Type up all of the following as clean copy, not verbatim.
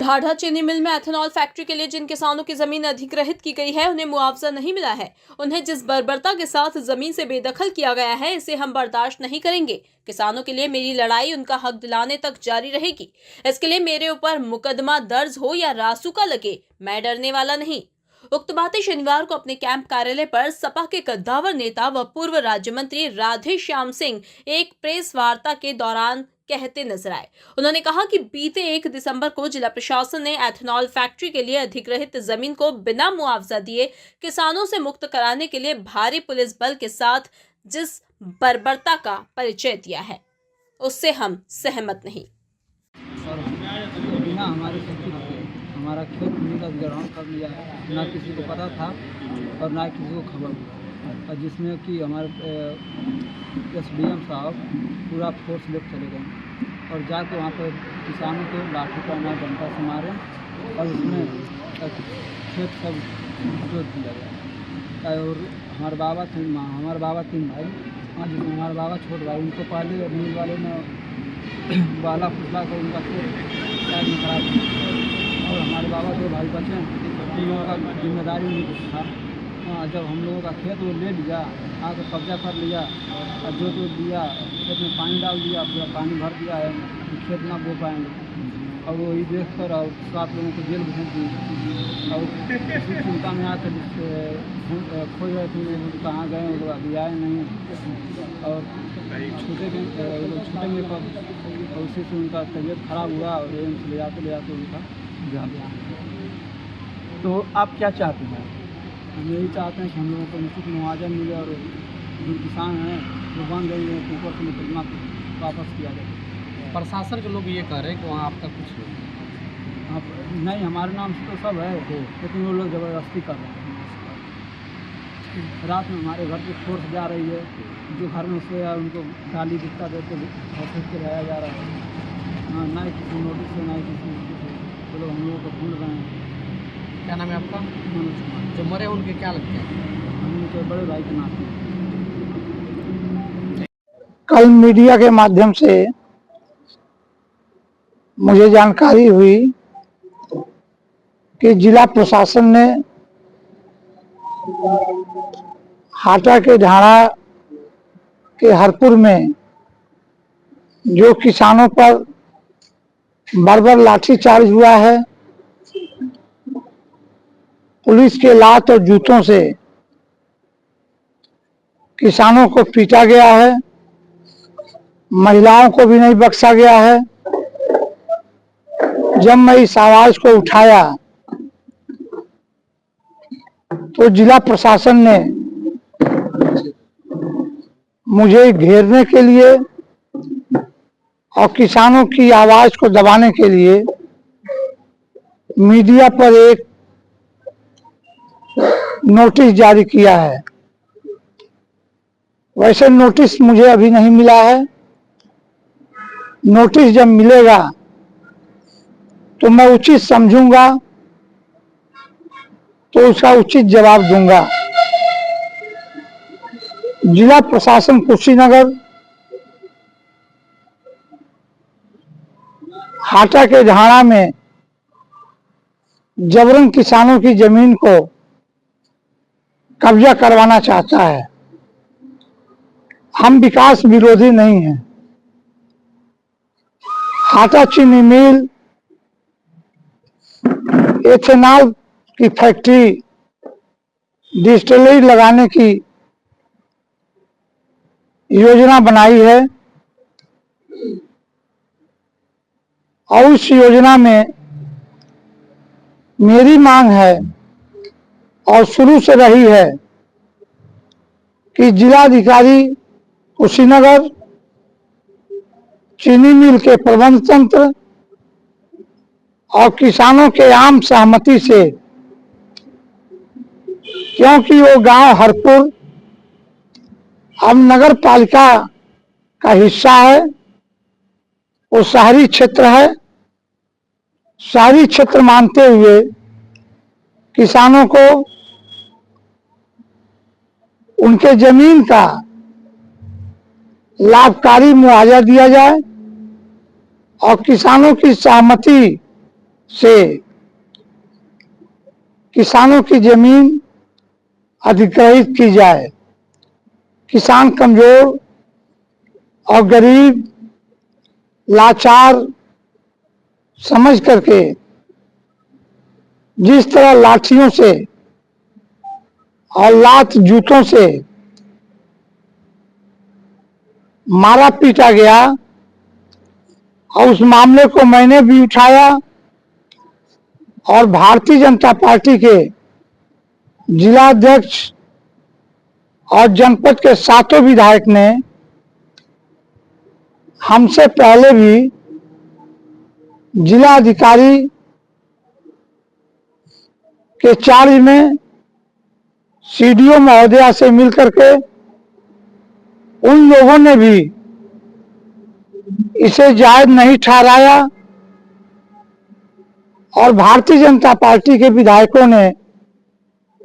ढाढ़ा चीनी मिल में ethanol factory के लिए जिन किसानों की जमीन अधिग्रहित की गई है उन्हें मुआवजा नहीं मिला है। उन्हें जिस बर्बरता के साथ जमीन से बेदखल किया गया है, इसे हम बर्दाश्त नहीं करेंगे। किसानों के लिए मेरी लड़ाई उनका हक दिलाने तक जारी रहेगी। इसके लिए मेरे ऊपर मुकदमा दर्ज हो या रासुका लगे, मैं डरने वाला नहीं। उक्त बातें शनिवार को अपने कैंप कार्यालय पर सपा के कद्दावर नेता व पूर्व राज्य मंत्री राधे श्याम सिंह एक प्रेस वार्ता के दौरान कहते नजर आए। उन्होंने कहा कि बीते 1 दिसंबर को जिला प्रशासन ने एथेनॉल फैक्ट्री के लिए अधिग्रहित जमीन को बिना मुआवजा दिए किसानों से मुक्त कराने के लिए भारी पुलिस बल के साथ जिस बर्बरता का परिचय दिया है, उससे हम सहमत नहीं। बिना हमारे हमारा खेत मिला ग्रहण कर लिया, ना किसी को पता था और ना किसी को खबर हुआ, जिसमें कि हमारे SDM साहब पूरा फोर्स लेकर चले गए और जाके वहाँ पर किसानों को लाठी का ना डंडा से मारे और उसमें खेत सब जोत दिया गया। और हमारे बाबा 3 भाई, जिसमें हमारे बाबा छोटे भाई, उनको पहले मिल वाले ने बाला फुसला कर उनका खेत साइड में खराब किया और हमारे बाबा 2 भाई बचे, उन लोगों का जिम्मेदारी नहीं कुछ था। जब हम लोगों का खेत वो ले लिया, आकर कब्जा कर लिया और जो दिया, खेत में पानी डाल दिया, पूरा पानी भर दिया है, खेत ना बो पाएंगे। और वही देख कर और 7 लोगों को जेल भेज दी और इसी चिंता में आकर खोज रहे थे कहाँ गए, वो लोग अभी आए नहीं और छूटेंगे कब। और उसी से उनका तबीयत खराब हुआ और एम्स ले जाते उनका जान। तो आप क्या चाहते हैं? हम यही चाहते हैं कि हम लोगों को उचित मुआवजा मिले और जो किसान हैं जो बन गए हैं ऊपर से मुकदमा वापस किया जाए। प्रशासन के लोग ये कह रहे हैं कि वहाँ आपका कुछ नहीं, हमारे नाम से तो सब है, लेकिन वो लोग ज़बरदस्ती कर रहे हैं। रात में हमारे घर पे फोर्स जा रही है, जो घर में सोया उनको गाली दिक्कत देते ऑफिस के लाया जा रहा है। ना किसी नोटिस से, ना किसी से, तो लोग हम लोगों को भूल रहे हैं। क्या नाम है आपका? मनोज कुमार। जो मरे उनके क्या लगते हैं? हम उनके बड़े भाई के नाते। कल मीडिया के माध्यम से मुझे जानकारी हुई कि जिला प्रशासन ने हाटा के ढाढ़ा के हरपुर में जो किसानों पर बर्बर लाठीचार्ज हुआ है, पुलिस के लात और जूतों से किसानों को पीटा गया है, महिलाओं को भी नहीं बख्शा गया है। जब मैं इस आवाज को उठाया तो जिला प्रशासन ने मुझे घेरने के लिए और किसानों की आवाज को दबाने के लिए मीडिया पर एक नोटिस जारी किया है। वैसे नोटिस मुझे अभी नहीं मिला है। नोटिस जब मिलेगा तो मैं उचित समझूंगा तो उसका उचित जवाब दूंगा। जिला प्रशासन कुशीनगर हाटा के ढाढ़ा में जबरन किसानों की जमीन को कब्जा करवाना चाहता है। हम विकास विरोधी नहीं हैं। हाटा चीनी मिल एथेनॉल की फैक्ट्री डिस्टिलरी लगाने की योजना बनाई है और उस योजना में मेरी मांग है और शुरू से रही है कि जिलाधिकारी कुशीनगर चीनी मिल के प्रबंध तंत्र और किसानों के आम सहमति से, क्योंकि वो गांव हरपुर अब नगर पालिका का हिस्सा है, वो शहरी क्षेत्र है। शहरी क्षेत्र मानते हुए किसानों को उनके जमीन का लाभकारी मुआवजा दिया जाए और किसानों की सहमति से किसानों की जमीन अधिग्रहित की जाए। किसान कमजोर और गरीब लाचार समझ करके जिस तरह लाठियों से और लात जूतों से मारा पीटा गया, और उस मामले को मैंने भी उठाया और भारतीय जनता पार्टी के जिला अध्यक्ष और जनपद के 7 विधायक ने हमसे पहले भी जिला अधिकारी के चार्ज में सीडीओ महोदया से मिलकर के उन लोगों ने भी इसे जायज नहीं ठहराया, और भारतीय जनता पार्टी के विधायकों ने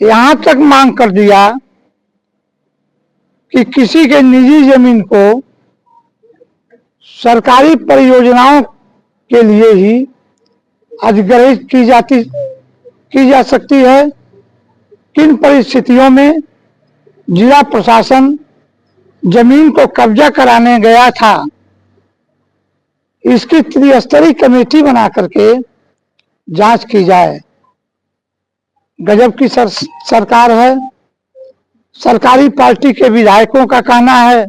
यहां तक मांग कर दिया कि किसी के निजी जमीन को सरकारी परियोजनाओं के लिए ही अधिग्रहित की जा सकती है। किन परिस्थितियों में जिला प्रशासन जमीन को कब्जा कराने गया था, इसकी त्रिस्तरीय कमेटी बना करके जांच की जाए। गजब की सरकार है। सरकारी पार्टी के विधायकों का कहना है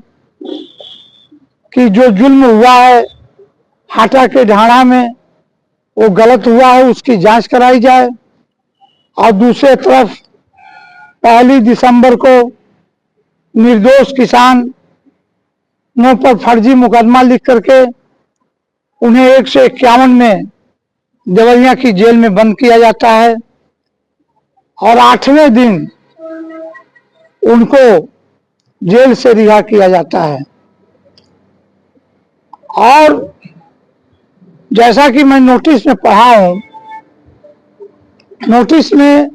कि जो जुल्म हुआ है हाटा के ढाणा में वो गलत हुआ है, उसकी जांच कराई जाए, और दूसरे तरफ 1 दिसंबर को निर्दोष किसानों पर फर्जी मुकदमा लिख करके उन्हें 151 में देवरिया की जेल में बंद किया जाता है, और 8वें दिन उनको जेल से रिहा किया जाता है। और जैसा कि मैं नोटिस में पढ़ा हूं, नोटिस में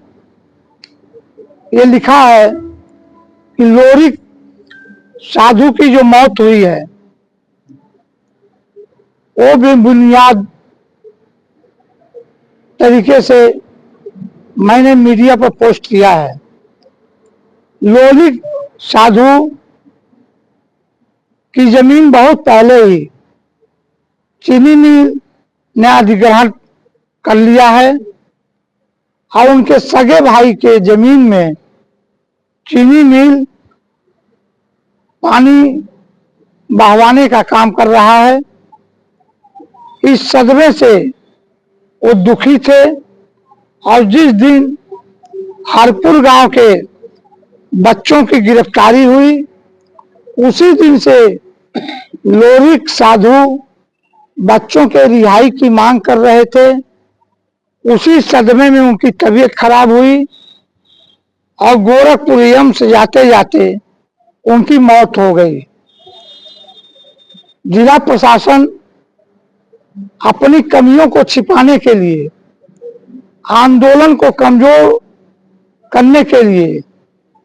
ये लिखा है कि लोरिक साधु की जो मौत हुई है वो भी बुनियाद तरीके से मैंने मीडिया पर पोस्ट किया है। लोरिक साधु की जमीन बहुत पहले ही चीनी मिल ने अधिग्रहण कर लिया है, और उनके सगे भाई के जमीन में चीनी मिल पानी बहवाने का काम कर रहा है। इस सदमे से वो दुखी थे, और जिस दिन हरपुर गांव के बच्चों की गिरफ्तारी हुई उसी दिन से लोरिक साधु बच्चों के रिहाई की मांग कर रहे थे। उसी सदमे में उनकी तबीयत खराब हुई और गोरखपुर एम्स से जाते जाते उनकी मौत हो गई। जिला प्रशासन अपनी कमियों को छिपाने के लिए, आंदोलन को कमजोर करने के लिए,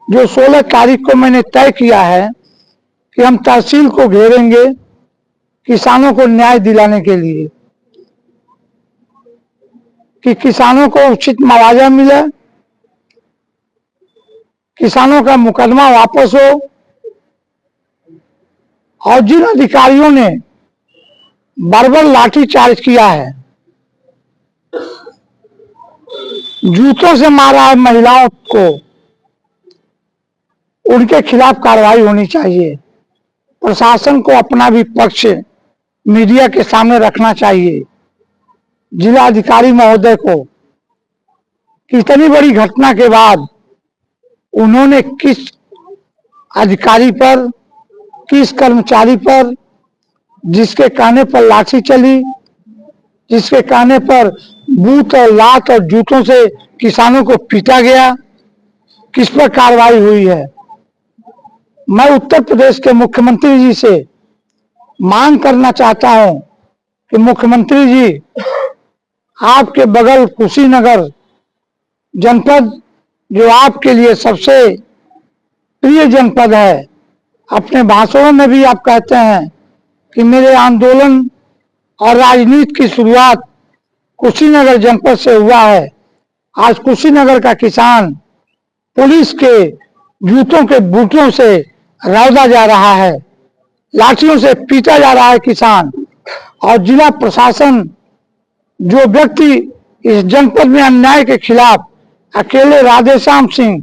जो 16 तारीख को मैंने तय किया है कि हम तहसील को घेरेंगे किसानों को न्याय दिलाने के लिए, कि किसानों को उचित मुआवजा मिले, किसानों का मुकदमा वापस हो, और जिन अधिकारियों ने बर्बर लाठीचार्ज किया है, जूतों से मारा है महिलाओं को, उनके खिलाफ कार्रवाई होनी चाहिए। प्रशासन को अपना भी पक्ष मीडिया के सामने रखना चाहिए। जिला अधिकारी महोदय को कितनी बड़ी घटना के बाद उन्होंने किस अधिकारी पर, किस कर्मचारी पर, जिसके कहने पर लाठी चली, जिसके कहने पर बूट और लात और जूतों से किसानों को पीटा गया, किस पर कार्रवाई हुई है। मैं उत्तर प्रदेश के मुख्यमंत्री जी से मांग करना चाहता हूं कि मुख्यमंत्री जी, आपके बगल कुशीनगर जनपद जो आपके लिए सबसे प्रिय जनपद है, अपने भाषणों में भी आप कहते हैं कि मेरे आंदोलन और राजनीति की शुरुआत कुशीनगर जनपद से हुआ है। आज कुशीनगर का किसान पुलिस के जूतों के बूटों से रौदा जा रहा है, लाठियों से पीटा जा रहा है किसान। और जिला प्रशासन, जो व्यक्ति इस जनपद में अन्याय के खिलाफ अकेले राधेश्याम सिंह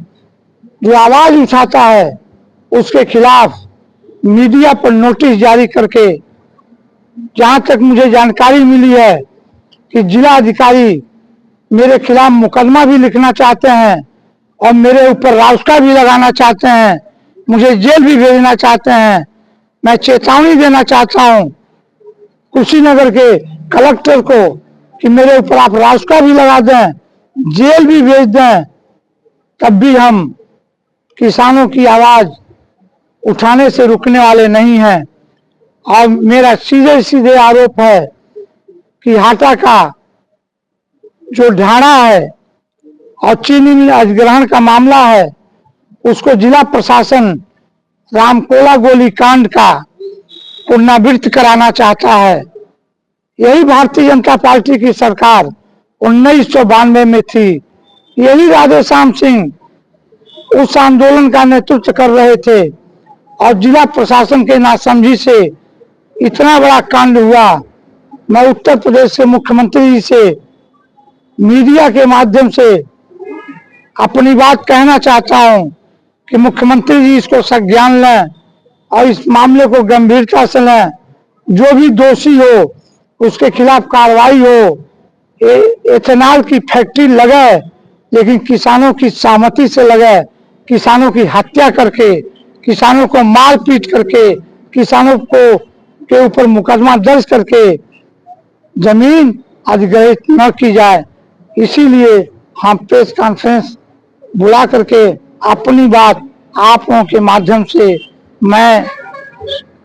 जो आवाज उठाता है, उसके खिलाफ मीडिया पर नोटिस जारी करके, जहां तक मुझे जानकारी मिली है कि जिला अधिकारी मेरे खिलाफ मुकदमा भी लिखना चाहते हैं और मेरे ऊपर रास्ता भी लगाना चाहते हैं, मुझे जेल भी भेजना चाहते हैं। मैं चेतावनी देना चाहता हूं कुशीनगर के कलेक्टर को कि मेरे ऊपर आप रास्ता भी लगा दें, जेल भी भेज दें, तब भी हम किसानों की आवाज उठाने से रुकने वाले नहीं हैं। और मेरा सीधे सीधे आरोप है कि हाटा का जो ढाणा है और चीनी अधिग्रहण का मामला है, उसको जिला प्रशासन रामकोला गोली कांड का पुनरावृत्ति कराना चाहता है। यही भारतीय जनता पार्टी की सरकार 1992 में थी। यही राधेश्याम सिंह उस आंदोलन का नेतृत्व कर रहे थे और जिला प्रशासन के नासमझी से इतना बड़ा कांड हुआ। मैं उत्तर प्रदेश के मुख्यमंत्री जी से मीडिया के माध्यम से अपनी बात कहना चाहता हूं कि मुख्यमंत्री जी इसको संज्ञान लें और इस मामले को गंभीरता से लें। जो भी दोषी हो उसके खिलाफ कार्रवाई हो। एथेनॉल की फैक्ट्री लगे, लेकिन किसानों की सहमति से लगे। किसानों की हत्या करके, किसानों को मार पीट करके, किसानों को के ऊपर मुकदमा दर्ज करके जमीन अधिग्रहित न की जाए। इसीलिए हम प्रेस कॉन्फ्रेंस बुला करके अपनी बात आप लोगों के माध्यम से मैं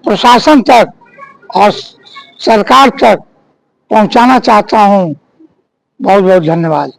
प्रशासन तक और सरकार तक पहुंचाना चाहता हूं। बहुत बहुत धन्यवाद।